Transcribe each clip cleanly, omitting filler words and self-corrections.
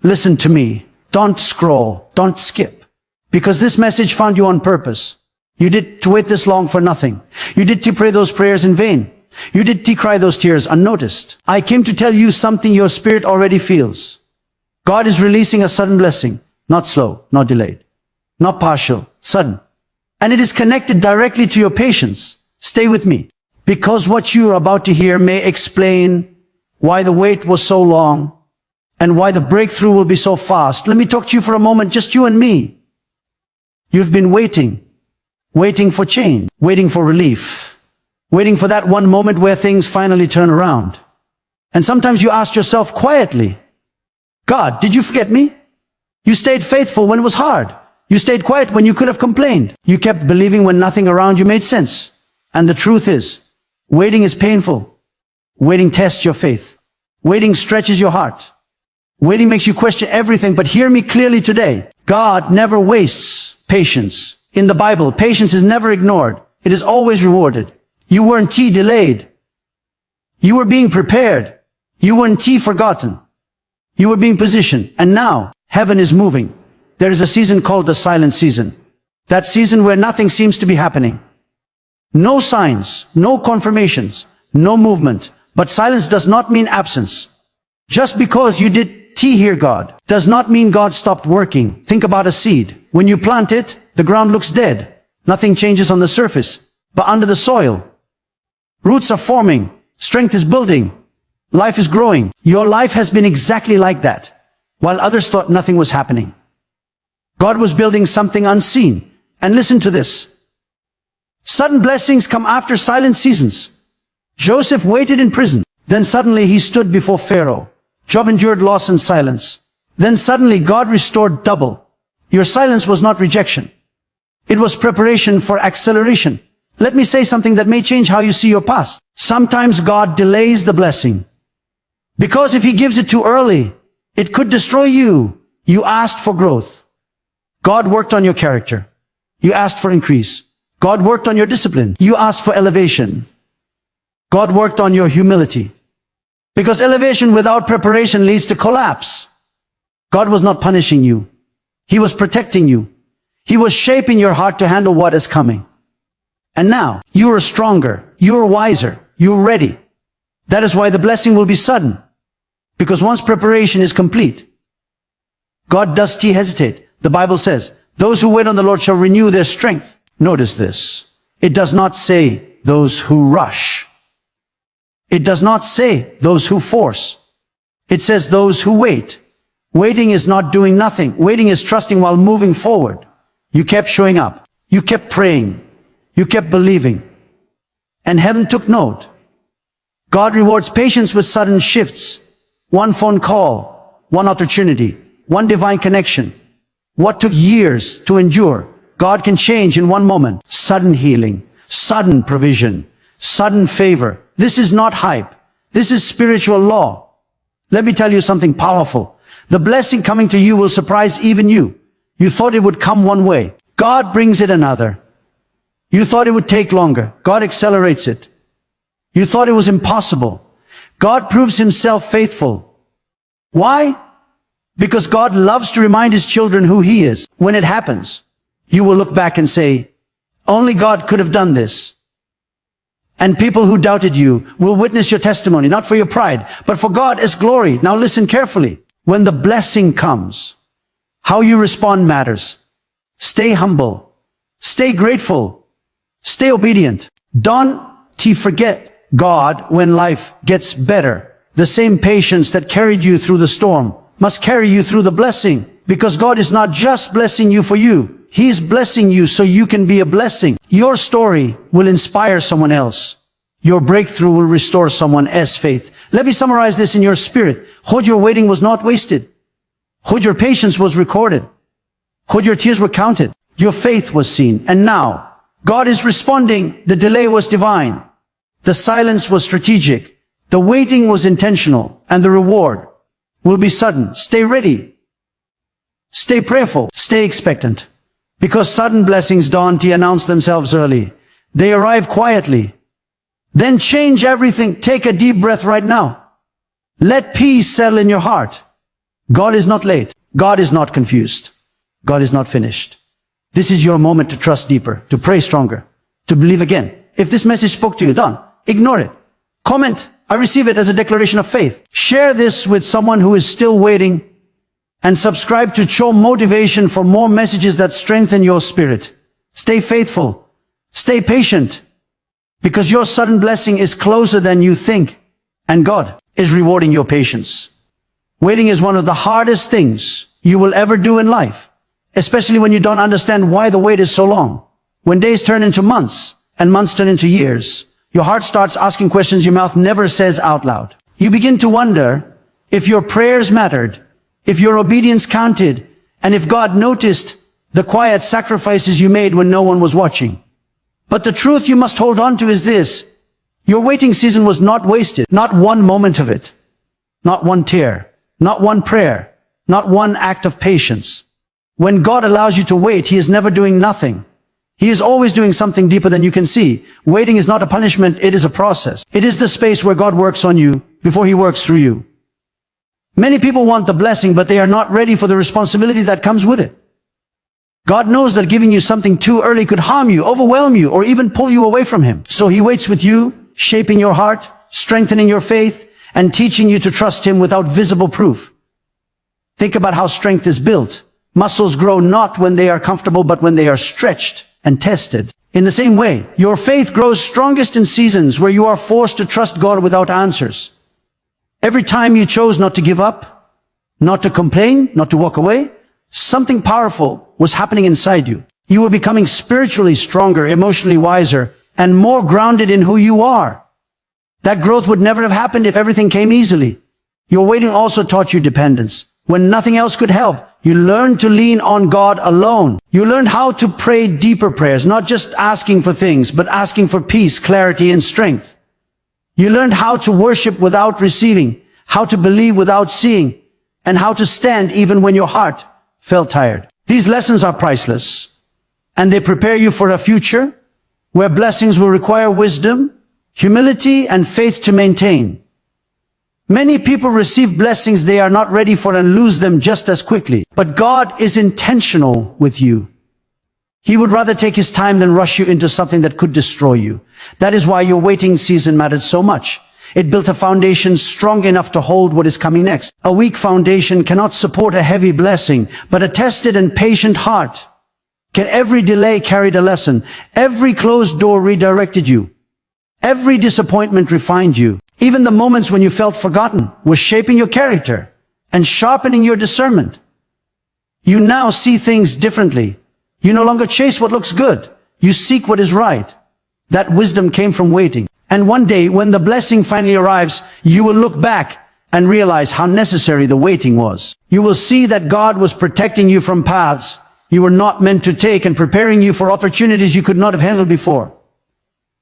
Listen to me. Don't scroll. Don't skip. Because this message found you on purpose. You did to wait this long for nothing. You did to pray those prayers in vain. You did to cry those tears unnoticed. I came to tell you something your spirit already feels. God is releasing a sudden blessing. Not slow, not delayed, not partial, sudden. And it is connected directly to your patience. Stay with me. Because what you are about to hear may explain why the wait was so long and why the breakthrough will be so fast. Let me talk to you for a moment, just you and me. You've been waiting for change, waiting for relief, waiting for that one moment where things finally turn around. And sometimes you ask yourself quietly, God, did you forget me? You stayed faithful when it was hard. You stayed quiet when you could have complained. You kept believing when nothing around you made sense. And the truth is, waiting is painful. Waiting tests your faith. Waiting stretches your heart. Waiting makes you question everything. But hear me clearly today. God never wastes patience. In the Bible, patience is never ignored. It is always rewarded. You weren't delayed. You were being prepared. You weren't forgotten. You were being positioned. And now, heaven is moving. There is a season called the silent season. That season where nothing seems to be happening. No signs, no confirmations, no movement. But silence does not mean absence. Just because you did hear God does not mean God stopped working. Think about a seed. When you plant it, the ground looks dead. Nothing changes on the surface. But under the soil, roots are forming. Strength is building. Life is growing. Your life has been exactly like that. While others thought nothing was happening. God was building something unseen. And listen to this. Sudden blessings come after silent seasons. Joseph waited in prison. Then suddenly he stood before Pharaoh. Job endured loss and silence. Then suddenly God restored double. Your silence was not rejection. It was preparation for acceleration. Let me say something that may change how you see your past. Sometimes God delays the blessing. Because if he gives it too early, it could destroy you. You asked for growth. God worked on your character. You asked for increase. God worked on your discipline. You asked for elevation. God worked on your humility. Because elevation without preparation leads to collapse. God was not punishing you. He was protecting you. He was shaping your heart to handle what is coming. And now, you are stronger. You are wiser. You are ready. That is why the blessing will be sudden. Because once preparation is complete, God does hesitate. The Bible says, those who wait on the Lord shall renew their strength. Notice this. It does not say those who rush. It does not say those who force. It says those who wait. Waiting is not doing nothing. Waiting is trusting while moving forward. You kept showing up. You kept praying. You kept believing. And heaven took note. God rewards patience with sudden shifts. One phone call, one opportunity, one divine connection. What took years to endure, God can change in one moment. Sudden healing, sudden provision, sudden favor. This is not hype. This is spiritual law. Let me tell you something powerful. The blessing coming to you will surprise even you. You thought it would come one way. God brings it another. You thought it would take longer. God accelerates it. You thought it was impossible. God proves himself faithful. Why? Because God loves to remind his children who he is. When it happens, you will look back and say, only God could have done this. And people who doubted you will witness your testimony, not for your pride, but for God's glory. Now listen carefully. When the blessing comes, how you respond matters. Stay humble. Stay grateful. Stay obedient. Don't forget God when life gets better. The same patience that carried you through the storm must carry you through the blessing. Because God is not just blessing you for you. He is blessing you so you can be a blessing. Your story will inspire someone else. Your breakthrough will restore someone else's faith. Let me summarize this in your spirit. Hold your waiting was not wasted. Hold your patience was recorded. Hold your tears were counted. Your faith was seen. And now, God is responding. The delay was divine. The silence was strategic. The waiting was intentional. And the reward will be sudden. Stay ready. Stay prayerful. Stay expectant. Because sudden blessings don't announce themselves early. They arrive quietly. Then change everything. Take a deep breath right now. Let peace settle in your heart. God is not late. God is not confused. God is not finished. This is your moment to trust deeper, to pray stronger, to believe again. If this message spoke to you, don't ignore it. Comment, I receive it as a declaration of faith. Share this with someone who is still waiting, and subscribe to Show Motivation for more messages that strengthen your spirit. Stay faithful. Stay patient, because your sudden blessing is closer than you think, and God is rewarding your patience. Waiting is one of the hardest things you will ever do in life, especially when you don't understand why the wait is so long. When days turn into months, and months turn into years, your heart starts asking questions your mouth never says out loud. You begin to wonder if your prayers mattered, if your obedience counted, and if God noticed the quiet sacrifices you made when no one was watching. But the truth you must hold on to is this: your waiting season was not wasted. Not one moment of it. Not one tear. Not one prayer. Not one act of patience. When God allows you to wait, He is never doing nothing. He is always doing something deeper than you can see. Waiting is not a punishment, it is a process. It is the space where God works on you before He works through you. Many people want the blessing, but they are not ready for the responsibility that comes with it. God knows that giving you something too early could harm you, overwhelm you, or even pull you away from Him. So He waits with you, shaping your heart, strengthening your faith, and teaching you to trust Him without visible proof. Think about how strength is built. Muscles grow not when they are comfortable, but when they are stretched and tested. In the same way, your faith grows strongest in seasons where you are forced to trust God without answers. Every time you chose not to give up, not to complain, not to walk away, something powerful was happening inside you. You were becoming spiritually stronger, emotionally wiser, and more grounded in who you are. That growth would never have happened if everything came easily. Your waiting also taught you dependence. When nothing else could help, you learned to lean on God alone. You learned how to pray deeper prayers, not just asking for things, but asking for peace, clarity, and strength. You learned how to worship without receiving, how to believe without seeing, and how to stand even when your heart felt tired. These lessons are priceless, and they prepare you for a future where blessings will require wisdom, humility, and faith to maintain. Many people receive blessings they are not ready for and lose them just as quickly. But God is intentional with you. He would rather take His time than rush you into something that could destroy you. That is why your waiting season mattered so much. It built a foundation strong enough to hold what is coming next. A weak foundation cannot support a heavy blessing, but a tested and patient heart can. Every delay carried a lesson. Every closed door redirected you. Every disappointment refined you. Even the moments when you felt forgotten were shaping your character and sharpening your discernment. You now see things differently. You no longer chase what looks good. You seek what is right. That wisdom came from waiting. And one day, when the blessing finally arrives, you will look back and realize how necessary the waiting was. You will see that God was protecting you from paths you were not meant to take and preparing you for opportunities you could not have handled before.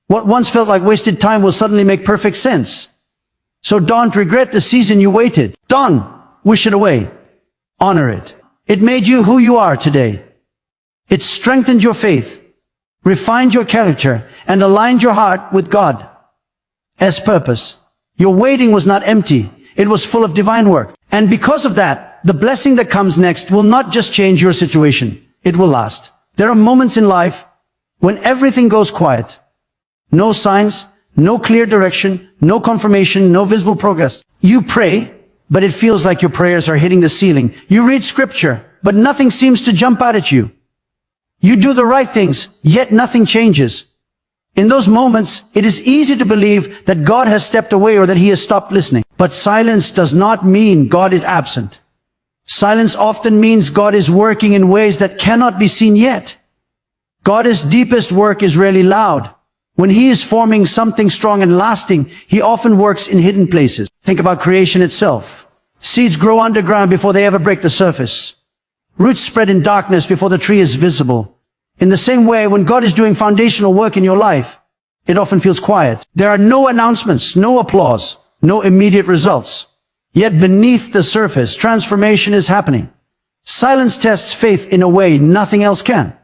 What once felt like wasted time will suddenly make perfect sense. So don't regret the season you waited. Don't wish it away. Honor it. It made you who you are today. It strengthened your faith, refined your character, and aligned your heart with God. As purpose. Your waiting was not empty. It was full of divine work. And because of that, the blessing that comes next will not just change your situation. It will last. There are moments in life when everything goes quiet. No signs, no clear direction, no confirmation, no visible progress. You pray, but it feels like your prayers are hitting the ceiling. You read scripture, but nothing seems to jump out at you. You do the right things, yet nothing changes. In those moments, it is easy to believe that God has stepped away or that He has stopped listening. But silence does not mean God is absent. Silence often means God is working in ways that cannot be seen yet. God's deepest work is rarely loud. When He is forming something strong and lasting, He often works in hidden places. Think about creation itself. Seeds grow underground before they ever break the surface. Roots spread in darkness before the tree is visible. In the same way, when God is doing foundational work in your life, it often feels quiet. There are no announcements, no applause, no immediate results. Yet beneath the surface, transformation is happening. Silence tests faith in a way nothing else can.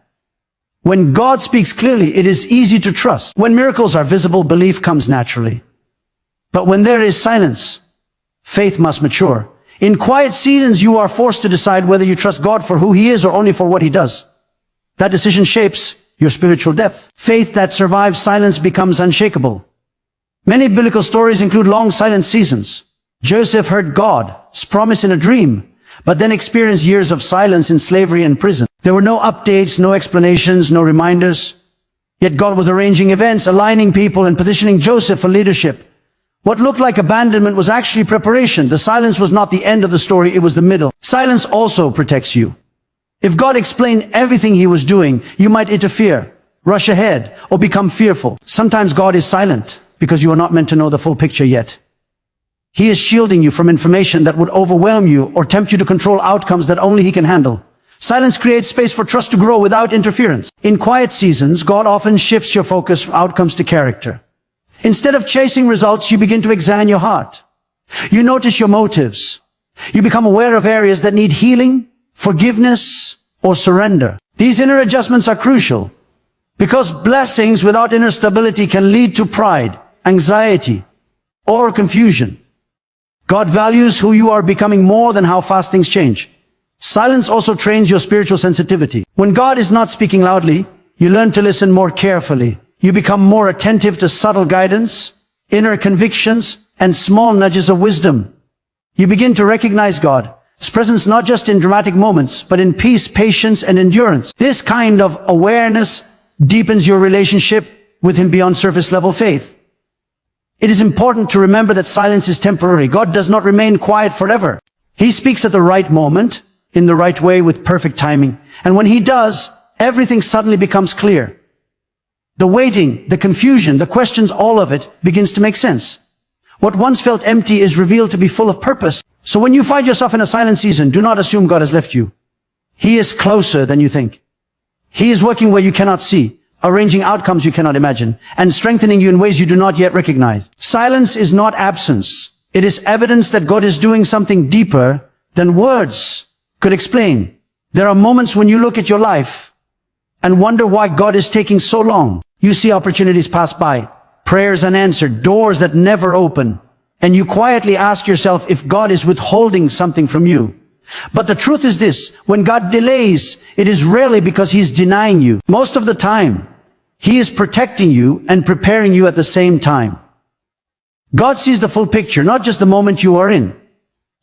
When God speaks clearly, it is easy to trust. When miracles are visible, belief comes naturally. But when there is silence, faith must mature. In quiet seasons, you are forced to decide whether you trust God for who he is or only for what he does. That decision shapes your spiritual depth. Faith that survives silence becomes unshakable. Many biblical stories include long silent seasons. Joseph heard God's promise in a dream, but then experienced years of silence in slavery and prison. There were no updates, no explanations, no reminders. Yet God was arranging events, aligning people, and positioning Joseph for leadership. What looked like abandonment was actually preparation. The silence was not the end of the story, it was the middle. Silence also protects you. If God explained everything he was doing, you might interfere, rush ahead, or become fearful. Sometimes God is silent because you are not meant to know the full picture yet. He is shielding you from information that would overwhelm you or tempt you to control outcomes that only he can handle. Silence creates space for trust to grow without interference. In quiet seasons, God often shifts your focus from outcomes to character. Instead of chasing results, you begin to examine your heart. You notice your motives. You become aware of areas that need healing, forgiveness, or surrender. These inner adjustments are crucial because blessings without inner stability can lead to pride, anxiety, or confusion. God values who you are becoming more than how fast things change. Silence also trains your spiritual sensitivity. When God is not speaking loudly, you learn to listen more carefully. You become more attentive to subtle guidance, inner convictions, and small nudges of wisdom. You begin to recognize God's presence not just in dramatic moments, but in peace, patience, and endurance. This kind of awareness deepens your relationship with him beyond surface level faith. It is important to remember that silence is temporary. God does not remain quiet forever. He speaks at the right moment, in the right way, with perfect timing. And when he does, everything suddenly becomes clear. The waiting, the confusion, the questions, all of it begins to make sense. What once felt empty is revealed to be full of purpose. So when you find yourself in a silent season, do not assume God has left you. He is closer than you think. He is working where you cannot see, arranging outcomes you cannot imagine, and strengthening you in ways you do not yet recognize. Silence is not absence. It is evidence that God is doing something deeper than words could explain. There are moments when you look at your life and wonder why God is taking so long. You see opportunities pass by, prayers unanswered, doors that never open, and you quietly ask yourself if God is withholding something from you. But the truth is this, when God delays, it is rarely because he's denying you. Most of the time, he is protecting you and preparing you at the same time. God sees the full picture, not just the moment you are in.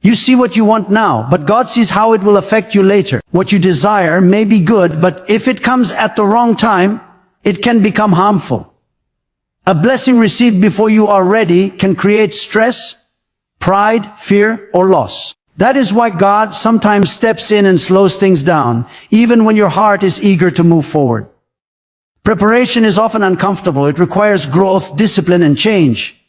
You see what you want now, but God sees how it will affect you later. What you desire may be good, but if it comes at the wrong time, it can become harmful. A blessing received before you are ready can create stress, pride, fear, or loss. That is why God sometimes steps in and slows things down, even when your heart is eager to move forward. Preparation is often uncomfortable. It requires growth, discipline, and change.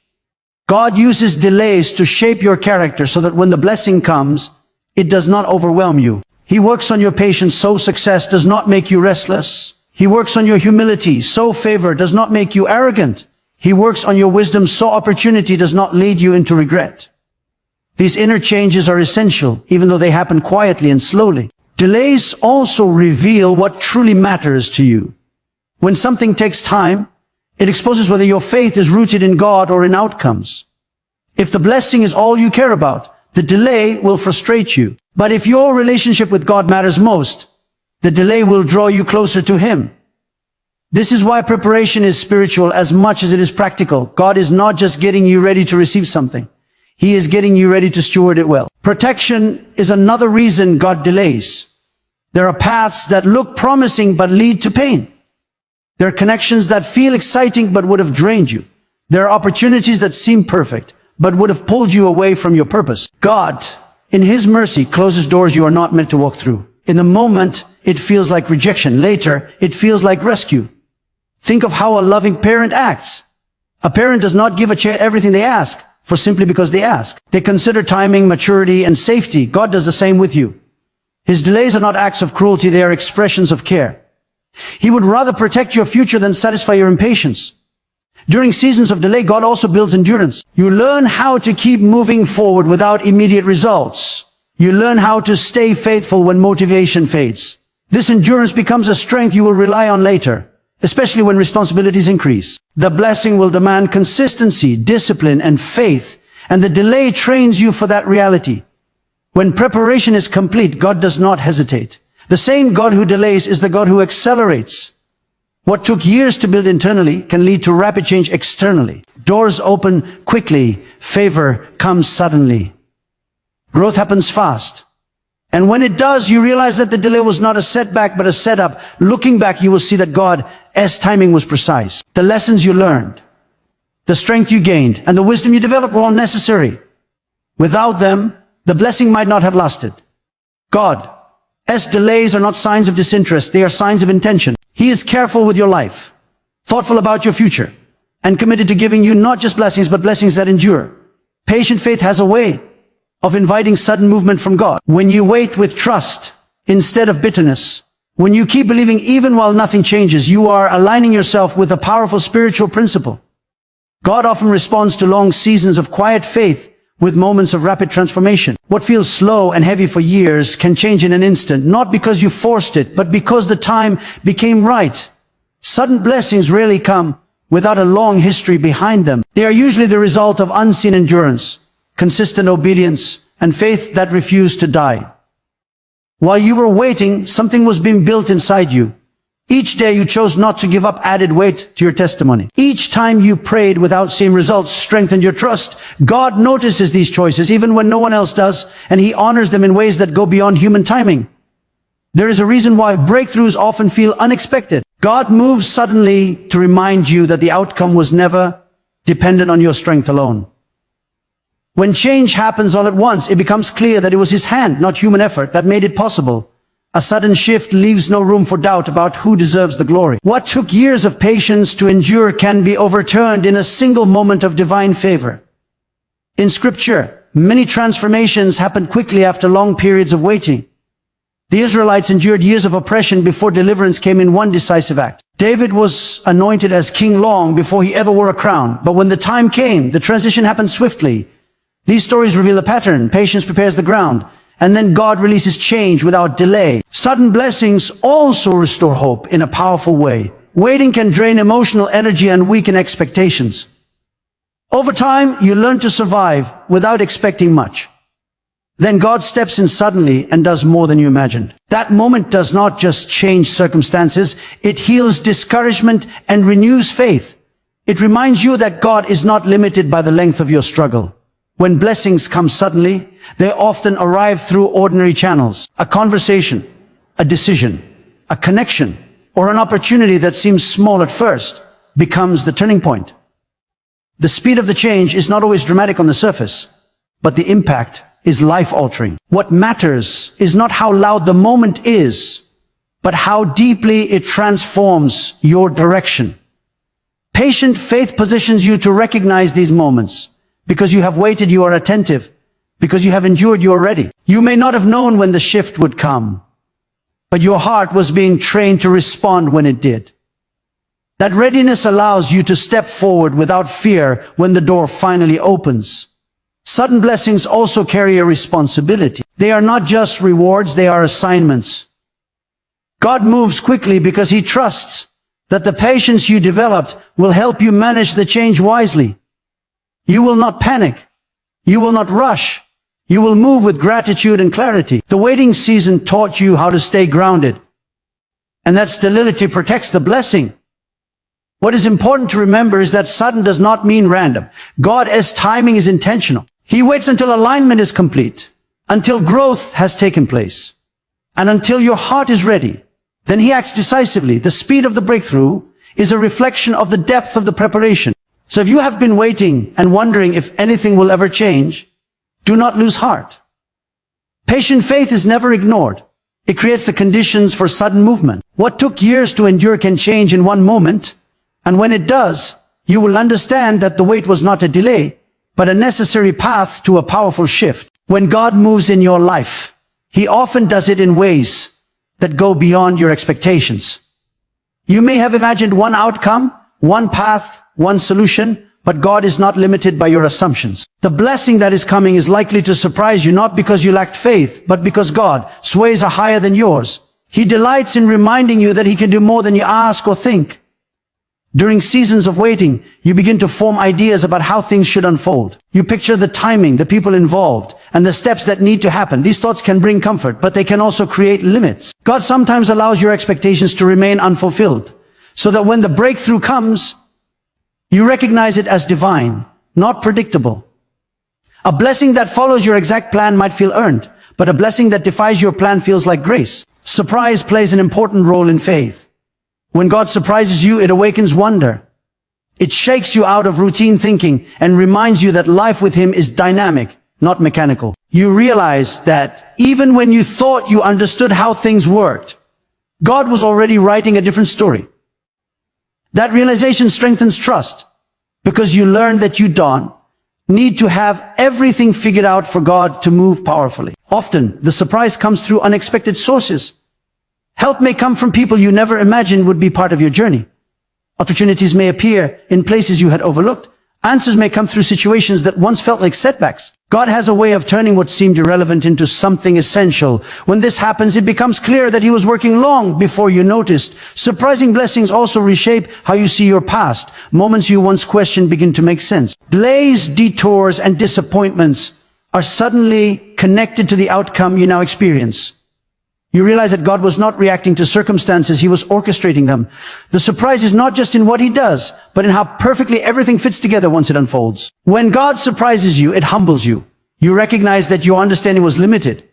God uses delays to shape your character so that when the blessing comes, it does not overwhelm you. He works on your patience so success does not make you restless. He works on your humility so favor does not make you arrogant. He works on your wisdom so opportunity does not lead you into regret. These inner changes are essential, even though they happen quietly and slowly. Delays also reveal what truly matters to you. When something takes time, it exposes whether your faith is rooted in God or in outcomes. If the blessing is all you care about, the delay will frustrate you. But if your relationship with God matters most, the delay will draw you closer to him. This is why preparation is spiritual as much as it is practical. God is not just getting you ready to receive something. He is getting you ready to steward it well. Protection is another reason God delays. There are paths that look promising but lead to pain. There are connections that feel exciting but would have drained you. There are opportunities that seem perfect but would have pulled you away from your purpose. God, in his mercy, closes doors you are not meant to walk through. In the moment, it feels like rejection. Later, it feels like rescue. Think of how a loving parent acts. A parent does not give a child everything they ask for simply because they ask. They consider timing, maturity, and safety. God does the same with you. His delays are not acts of cruelty, they are expressions of care. He would rather protect your future than satisfy your impatience. During seasons of delay, God also builds endurance. You learn how to keep moving forward without immediate results. You learn how to stay faithful when motivation fades. This endurance becomes a strength you will rely on later, especially when responsibilities increase. The blessing will demand consistency, discipline, and faith, and the delay trains you for that reality. When preparation is complete, God does not hesitate. The same God who delays is the God who accelerates. What took years to build internally can lead to rapid change externally. Doors open quickly. Favor comes suddenly. Growth happens fast. And when it does, you realize that the delay was not a setback, but a setup. Looking back, you will see that God's timing was precise. The lessons you learned, the strength you gained, and the wisdom you developed were all necessary. Without them, the blessing might not have lasted. God's delays are not signs of disinterest. They are signs of intention. He is careful with your life, thoughtful about your future, and committed to giving you not just blessings, but blessings that endure. Patient faith has a way of inviting sudden movement from God. When you wait with trust instead of bitterness, when you keep believing even while nothing changes, you are aligning yourself with a powerful spiritual principle. God often responds to long seasons of quiet faith with moments of rapid transformation. What feels slow and heavy for years can change in an instant, not because you forced it, but because the time became right. Sudden blessings rarely come without a long history behind them. They are usually the result of unseen endurance, consistent obedience, and faith that refused to die. While you were waiting, something was being built inside you. Each day you chose not to give up added weight to your testimony. Each time you prayed without seeing results strengthened your trust. God notices these choices even when no one else does, and He honors them in ways that go beyond human timing. There is a reason why breakthroughs often feel unexpected. God moves suddenly to remind you that the outcome was never dependent on your strength alone. When change happens all at once, it becomes clear that it was His hand, not human effort, that made it possible. A sudden shift leaves no room for doubt about who deserves the glory. What took years of patience to endure can be overturned in a single moment of divine favor. In Scripture, many transformations happened quickly after long periods of waiting. The Israelites endured years of oppression before deliverance came in one decisive act. David was anointed as king long before he ever wore a crown, but when the time came, the transition happened swiftly. These stories reveal a pattern. Patience prepares the ground, and then God releases change without delay. Sudden blessings also restore hope in a powerful way. Waiting can drain emotional energy and weaken expectations. Over time, you learn to survive without expecting much. Then God steps in suddenly and does more than you imagined. That moment does not just change circumstances, it heals discouragement and renews faith. It reminds you that God is not limited by the length of your struggle. When blessings come suddenly, they often arrive through ordinary channels. A conversation, a decision, a connection, or an opportunity that seems small at first becomes the turning point. The speed of the change is not always dramatic on the surface, but the impact is life-altering. What matters is not how loud the moment is, but how deeply it transforms your direction. Patient faith positions you to recognize these moments. Because you have waited, you are attentive. Because you have endured, you are ready. You may not have known when the shift would come, but your heart was being trained to respond when it did. That readiness allows you to step forward without fear when the door finally opens. Sudden blessings also carry a responsibility. They are not just rewards, they are assignments. God moves quickly because He trusts that the patience you developed will help you manage the change wisely. You will not panic. You will not rush. You will move with gratitude and clarity. The waiting season taught you how to stay grounded. And that stability protects the blessing. What is important to remember is that sudden does not mean random. God's timing is intentional. He waits until alignment is complete, until growth has taken place, and until your heart is ready. Then He acts decisively. The speed of the breakthrough is a reflection of the depth of the preparation. So if you have been waiting and wondering if anything will ever change, do not lose heart. Patient faith is never ignored. It creates the conditions for sudden movement. What took years to endure can change in one moment, and when it does, you will understand that the wait was not a delay, but a necessary path to a powerful shift. When God moves in your life, He often does it in ways that go beyond your expectations. You may have imagined one outcome, one path, one solution, but God is not limited by your assumptions. The blessing that is coming is likely to surprise you not because you lacked faith, but because God's ways are higher than yours. He delights in reminding you that He can do more than you ask or think. During seasons of waiting, you begin to form ideas about how things should unfold. You picture the timing, the people involved, and the steps that need to happen. These thoughts can bring comfort, but they can also create limits. God sometimes allows your expectations to remain unfulfilled, so that when the breakthrough comes, you recognize it as divine, not predictable. A blessing that follows your exact plan might feel earned, but a blessing that defies your plan feels like grace. Surprise plays an important role in faith. When God surprises you, it awakens wonder. It shakes you out of routine thinking and reminds you that life with Him is dynamic, not mechanical. You realize that even when you thought you understood how things worked, God was already writing a different story. That realization strengthens trust, because you learn that you don't need to have everything figured out for God to move powerfully. Often, the surprise comes through unexpected sources. Help may come from people you never imagined would be part of your journey. Opportunities may appear in places you had overlooked. Answers may come through situations that once felt like setbacks. God has a way of turning what seemed irrelevant into something essential. When this happens, it becomes clear that He was working long before you noticed. Surprising blessings also reshape how you see your past. Moments you once questioned begin to make sense. Delays, detours, and disappointments are suddenly connected to the outcome you now experience. You realize that God was not reacting to circumstances, He was orchestrating them. The surprise is not just in what He does, but in how perfectly everything fits together once it unfolds. When God surprises you, it humbles you. You recognize that your understanding was limited,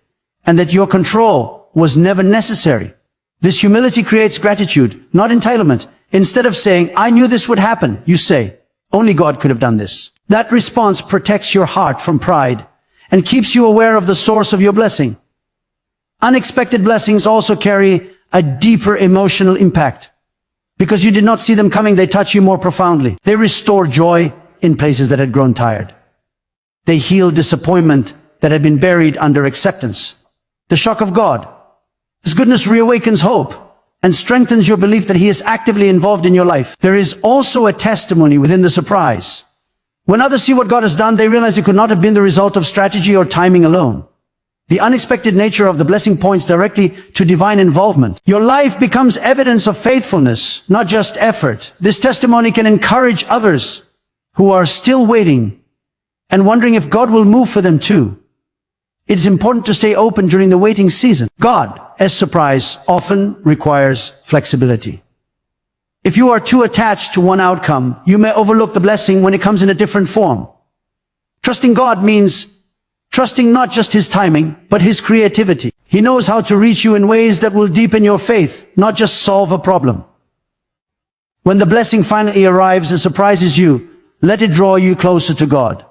and that your control was never necessary. This humility creates gratitude, not entitlement. Instead of saying, "I knew this would happen," you say, "Only God could have done this." That response protects your heart from pride, and keeps you aware of the source of your blessing. Unexpected blessings also carry a deeper emotional impact. Because you did not see them coming, they touch you more profoundly. They restore joy in places that had grown tired. They heal disappointment that had been buried under acceptance. The shock of God, His goodness, reawakens hope and strengthens your belief that He is actively involved in your life. There is also a testimony within the surprise. When others see what God has done, they realize it could not have been the result of strategy or timing alone. The unexpected nature of the blessing points directly to divine involvement. Your life becomes evidence of faithfulness, not just effort. This testimony can encourage others who are still waiting and wondering if God will move for them too. It is important to stay open during the waiting season. God, as surprise, often requires flexibility. If you are too attached to one outcome, you may overlook the blessing when it comes in a different form. Trusting God means trusting not just His timing, but His creativity. He knows how to reach you in ways that will deepen your faith, not just solve a problem. When the blessing finally arrives and surprises you, let it draw you closer to God.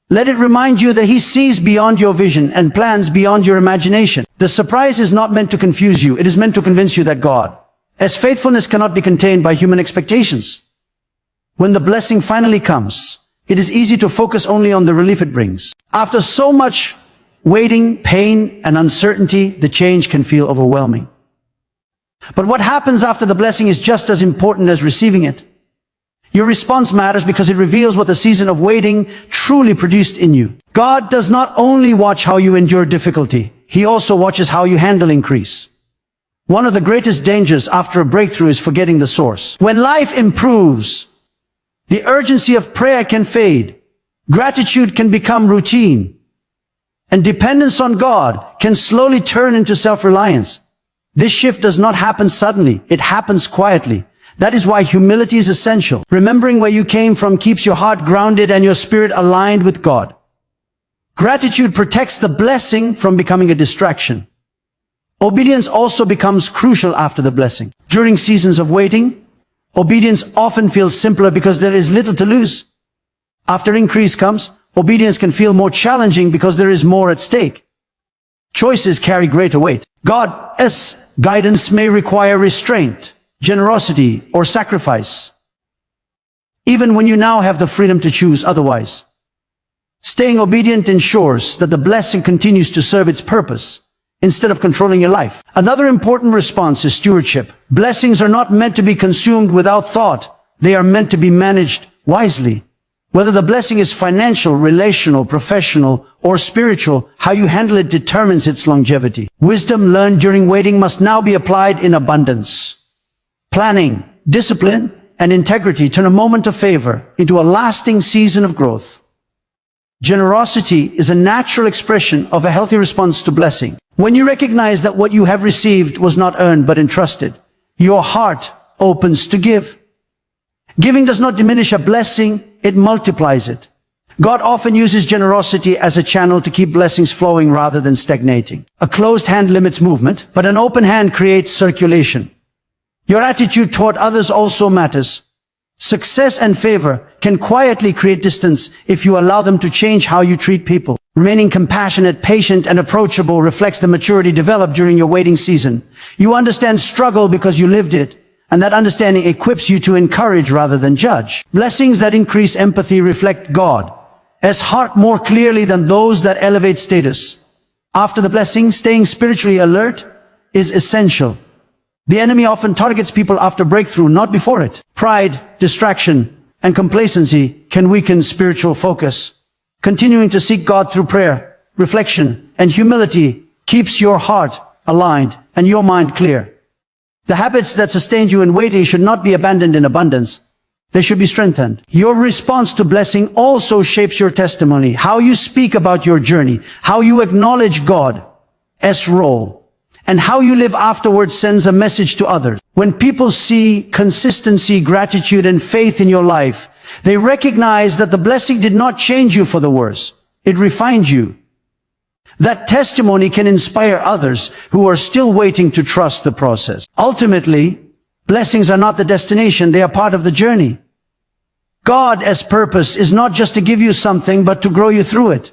Let it remind you that He sees beyond your vision and plans beyond your imagination. The surprise is not meant to confuse you. It is meant to convince you that God, as faithfulness cannot be contained by human expectations. When the blessing finally comes, it is easy to focus only on the relief it brings. After so much waiting, pain, and uncertainty, the change can feel overwhelming. But what happens after the blessing is just as important as receiving it. Your response matters because it reveals what the season of waiting truly produced in you. God does not only watch how you endure difficulty, He also watches how you handle increase. One of the greatest dangers after a breakthrough is forgetting the source. When life improves, the urgency of prayer can fade. Gratitude can become routine. And dependence on God can slowly turn into self-reliance. This shift does not happen suddenly. It happens quietly. That is why humility is essential. Remembering where you came from keeps your heart grounded and your spirit aligned with God. Gratitude protects the blessing from becoming a distraction. Obedience also becomes crucial after the blessing. During seasons of waiting, obedience often feels simpler because there is little to lose. After increase comes, obedience can feel more challenging because there is more at stake. Choices carry greater weight. God's guidance may require restraint, generosity, or sacrifice, even when you now have the freedom to choose otherwise. Staying obedient ensures that the blessing continues to serve its purpose instead of controlling your life. Another important response is stewardship. Blessings are not meant to be consumed without thought. They are meant to be managed wisely. Whether the blessing is financial, relational, professional, or spiritual, how you handle it determines its longevity. Wisdom learned during waiting must now be applied in abundance. Planning, discipline, and integrity turn a moment of favor into a lasting season of growth. Generosity is a natural expression of a healthy response to blessing. When you recognize that what you have received was not earned but entrusted, your heart opens to give. Giving does not diminish a blessing, it multiplies it. God often uses generosity as a channel to keep blessings flowing rather than stagnating. A closed hand limits movement, but an open hand creates circulation. Your attitude toward others also matters. Success and favor can quietly create distance if you allow them to change how you treat people. Remaining compassionate, patient, and approachable reflects the maturity developed during your waiting season. You understand struggle because you lived it, and that understanding equips you to encourage rather than judge. Blessings that increase empathy reflect God's heart more clearly than those that elevate status. After the blessing, staying spiritually alert is essential. The enemy often targets people after breakthrough, not before it. Pride, distraction, and complacency can weaken spiritual focus. Continuing to seek God through prayer, reflection, and humility keeps your heart aligned and your mind clear. The habits that sustained you in waiting should not be abandoned in abundance. They should be strengthened. Your response to blessing also shapes your testimony. How you speak about your journey, how you acknowledge God's role, and how you live afterwards sends a message to others. When people see consistency, gratitude, and faith in your life, they recognize that the blessing did not change you for the worse. It refined you. That testimony can inspire others who are still waiting to trust the process. Ultimately, blessings are not the destination, they are part of the journey. God's purpose is not just to give you something, but to grow you through it.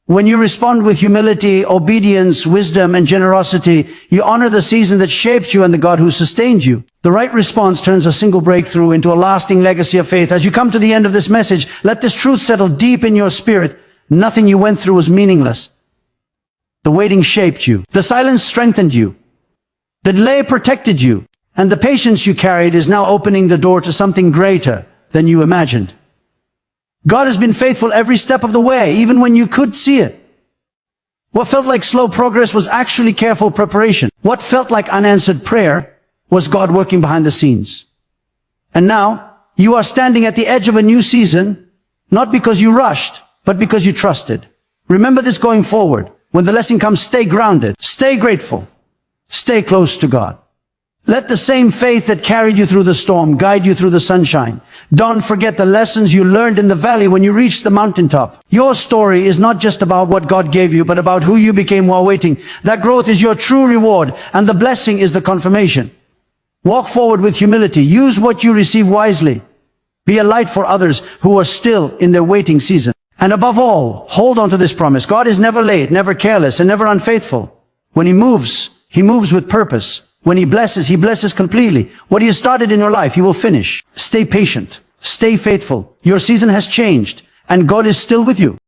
When you respond with humility, obedience, wisdom, and generosity, you honor the season that shaped you and the God who sustained you. The right response turns a single breakthrough into a lasting legacy of faith. As you come to the end of this message, let this truth settle deep in your spirit. Nothing you went through was meaningless. The waiting shaped you. The silence strengthened you. The delay protected you. And the patience you carried is now opening the door to something greater than you imagined. God has been faithful every step of the way, even when you could see it. What felt like slow progress was actually careful preparation. What felt like unanswered prayer was God working behind the scenes. And now, you are standing at the edge of a new season, not because you rushed, but because you trusted. Remember this going forward. When the blessing comes, stay grounded, stay grateful, stay close to God. Let the same faith that carried you through the storm guide you through the sunshine. Don't forget the lessons you learned in the valley when you reached the mountaintop. Your story is not just about what God gave you, but about who you became while waiting. That growth is your true reward, and the blessing is the confirmation. Walk forward with humility. Use what you receive wisely. Be a light for others who are still in their waiting season. And above all, hold on to this promise. God is never late, never careless, and never unfaithful. When He moves with purpose. When He blesses completely. What He has started in your life, He will finish. Stay patient. Stay faithful. Your season has changed, and God is still with you.